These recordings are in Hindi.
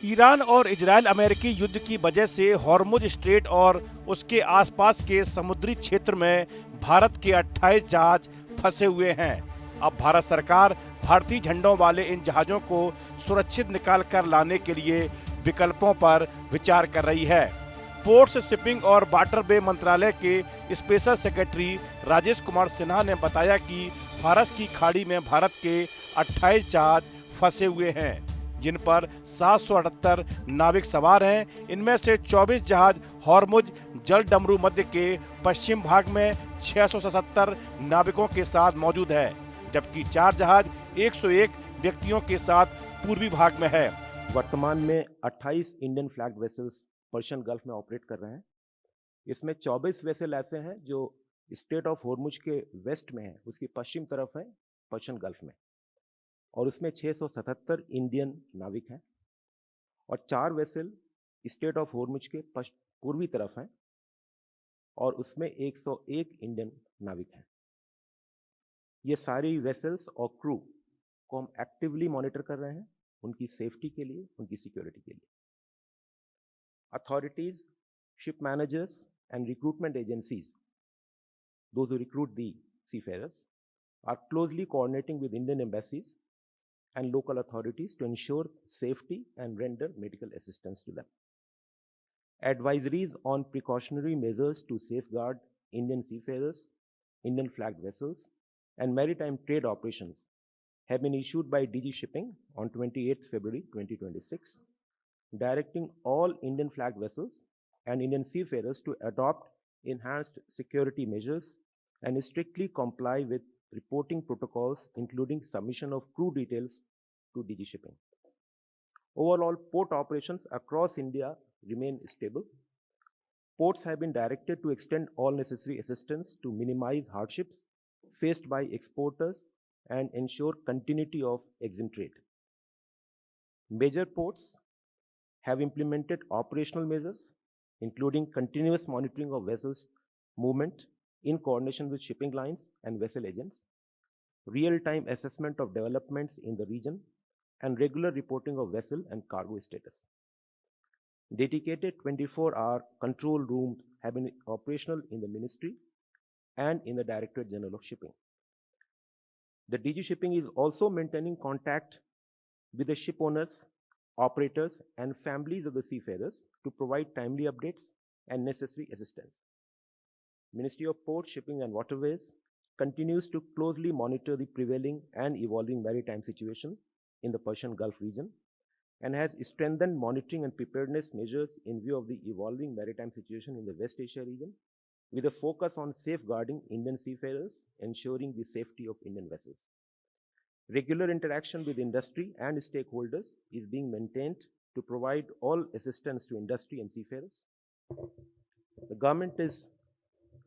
ईरान और इजरायल अमेरिकी युद्ध की वजह से हॉर्मुज स्ट्रेट और उसके आसपास के समुद्री क्षेत्र में भारत के 28 जहाज फंसे हुए हैं। अब भारत सरकार भारतीय झंडों वाले इन जहाज़ों को सुरक्षित निकाल कर लाने के लिए विकल्पों पर विचार कर रही है। पोर्ट्स, शिपिंग और वाटरवे मंत्रालय के स्पेशल सेक्रेटरी राजेश कुमार सिन्हा ने बताया कि फारस की खाड़ी में भारत के 28 जहाज फंसे हुए हैं, जिन पर 778 नाविक सवार हैं। इनमें से 24 जहाज हॉर्मुज जलडमरू मध्य के पश्चिम भाग में 677 नाविकों के साथ मौजूद है, जबकि 4 जहाज 101 व्यक्तियों के साथ पूर्वी भाग में है। वर्तमान में 28 Indian flag vessels Persian gulf में ऑपरेट कर रहे हैं। इसमें 24 वेसल ऐसे हैं जो स्ट्रेट ऑफ हॉर्मुज के वेस्ट में है, उसकी पश्चिम तरफ है पर्शियन गल्फ में, और उसमें 677 इंडियन नाविक हैं, और 4 वेसल स्ट्रेट ऑफ हॉर्मुज के पूर्वी तरफ हैं, और उसमें 101 इंडियन नाविक हैं। ये सारी वेसल्स और क्रू को हम एक्टिवली मॉनिटर कर रहे हैं, उनकी सेफ्टी के लिए, उनकी सिक्योरिटी के लिए। Authorities, ship managers, and recruitment agencies, those who recruit the seafarers, are closely coordinating with Indian embassies and local authorities to ensure safety and render medical assistance to them. Advisories on precautionary measures to safeguard Indian seafarers, Indian flagged vessels, and maritime trade operations have been issued by DG Shipping on 28 February 2026. Directing all Indian flagged vessels and Indian seafarers to adopt enhanced security measures and strictly comply with reporting protocols, including submission of crew details to DG Shipping. Overall, port operations across India remain stable. Ports have been directed to extend all necessary assistance to minimize hardships faced by exporters and ensure continuity of EXIM trade. Major ports have implemented operational measures, including continuous monitoring of vessels' movement in coordination with shipping lines and vessel agents, real-time assessment of developments in the region, and regular reporting of vessel and cargo status. Dedicated 24-hour control rooms have been operational in the Ministry and in the Directorate General of Shipping. The DG Shipping is also maintaining contact with the ship owners, operators, and families of the seafarers to provide timely updates and necessary assistance. Ministry of Ports, Shipping and Waterways continues to closely monitor the prevailing and evolving maritime situation in the Persian Gulf region and has strengthened monitoring and preparedness measures in view of the evolving maritime situation in the West Asia region, with a focus on safeguarding Indian seafarers, ensuring the safety of Indian vessels. Regular interaction with industry and stakeholders is being maintained to provide all assistance to industry and seafarers. The government is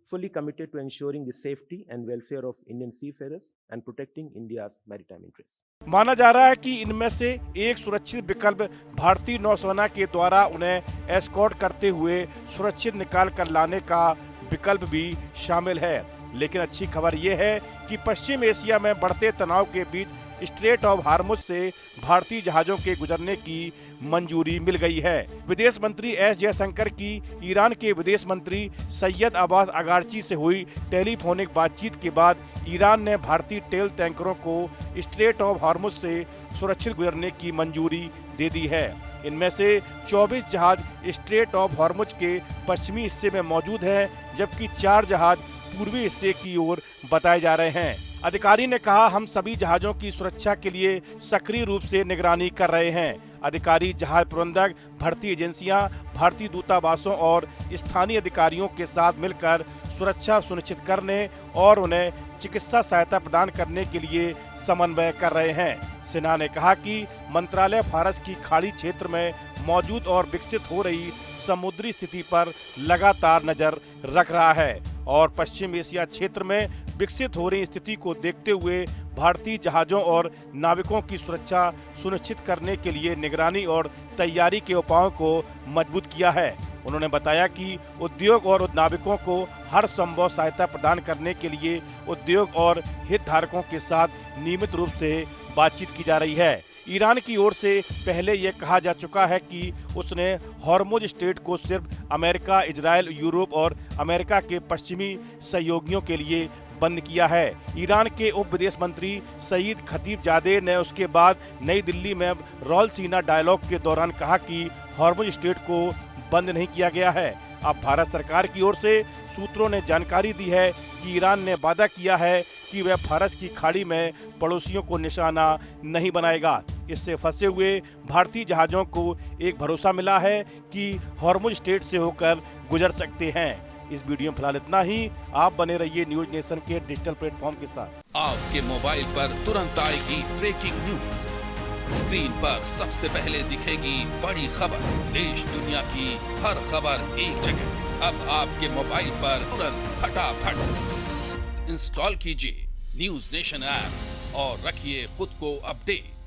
fully committed to ensuring the safety and welfare of Indian seafarers and protecting India's maritime interests. माना जा रहा है कि इनमें से एक सुरक्षित विकल्प भारतीय नौसेना के द्वारा उन्हें एस्कॉर्ट करते हुए सुरक्षित निकाल कर लाने का विकल्प भी शामिल है। लेकिन अच्छी खबर यह है कि पश्चिम एशिया में बढ़ते तनाव के बीच स्ट्रेट ऑफ हार्मुज से भारतीय जहाज़ों के गुजरने की मंजूरी मिल गई है। विदेश मंत्री एस जयशंकर की ईरान के विदेश मंत्री सैयद अब्बास अगारची से हुई टेलीफोनिक बातचीत के बाद ईरान ने भारतीय तेल टैंकरों को स्ट्रेट ऑफ हार्मुज से सुरक्षित गुजरने की मंजूरी दे दी है। इनमें से 24 जहाज स्ट्रेट ऑफ हार्मुज के पश्चिमी हिस्से में मौजूद हैं, जबकि 4 जहाज पूर्वी हिस्से की ओर बताए जा रहे हैं। अधिकारी ने कहा, हम सभी जहाज़ों की सुरक्षा के लिए सक्रिय रूप से निगरानी कर रहे हैं। अधिकारी, जहाज प्रबंधक, भर्ती एजेंसियां, भारतीय दूतावासों और स्थानीय अधिकारियों के साथ मिलकर सुरक्षा सुनिश्चित करने और उन्हें चिकित्सा सहायता प्रदान करने के लिए समन्वय कर रहे हैं। सिन्हा ने कहा कि मंत्रालय फारस की खाड़ी क्षेत्र में मौजूद और विकसित हो रही समुद्री स्थिति पर लगातार नजर रख रहा है और पश्चिम एशिया क्षेत्र में विकसित हो रही स्थिति को देखते हुए भारतीय जहाज़ों और नाविकों की सुरक्षा सुनिश्चित करने के लिए निगरानी और तैयारी के उपायों को मजबूत किया है। उन्होंने बताया कि उद्योग और नाविकों को हर संभव सहायता प्रदान करने के लिए उद्योग और हितधारकों के साथ नियमित रूप से बातचीत की जा रही है। ईरान की ओर से पहले यह कहा जा चुका है कि उसने हॉर्मुज स्ट्रेट को सिर्फ अमेरिका, इजराइल, यूरोप और अमेरिका के पश्चिमी सहयोगियों के लिए बंद किया है। ईरान के उप विदेश मंत्री सईद खतीबजादे ने उसके बाद नई दिल्ली में रॉल-सीना डायलॉग के दौरान कहा कि हॉर्मुज स्ट्रेट को बंद नहीं किया गया है। अब भारत सरकार की ओर से सूत्रों ने जानकारी दी है कि ईरान ने वादा किया है कि वह फारस की खाड़ी में पड़ोसियों को निशाना नहीं बनाएगा। इससे फंसे हुए भारतीय जहाज़ों को एक भरोसा मिला है कि हॉर्मुज स्ट्रेट से होकर गुजर सकते हैं। इस वीडियो में फिलहाल इतना ही। आप बने रहिए न्यूज नेशन के डिजिटल प्लेटफॉर्म के साथ। आपके मोबाइल पर तुरंत आएगी ब्रेकिंग न्यूज। स्क्रीन पर सबसे पहले दिखेगी बड़ी खबर। देश दुनिया की हर खबर एक जगह। अब आपके मोबाइल पर तुरंत फटाफट इंस्टॉल कीजिए न्यूज नेशन ऐप और रखिए खुद को अपडेट।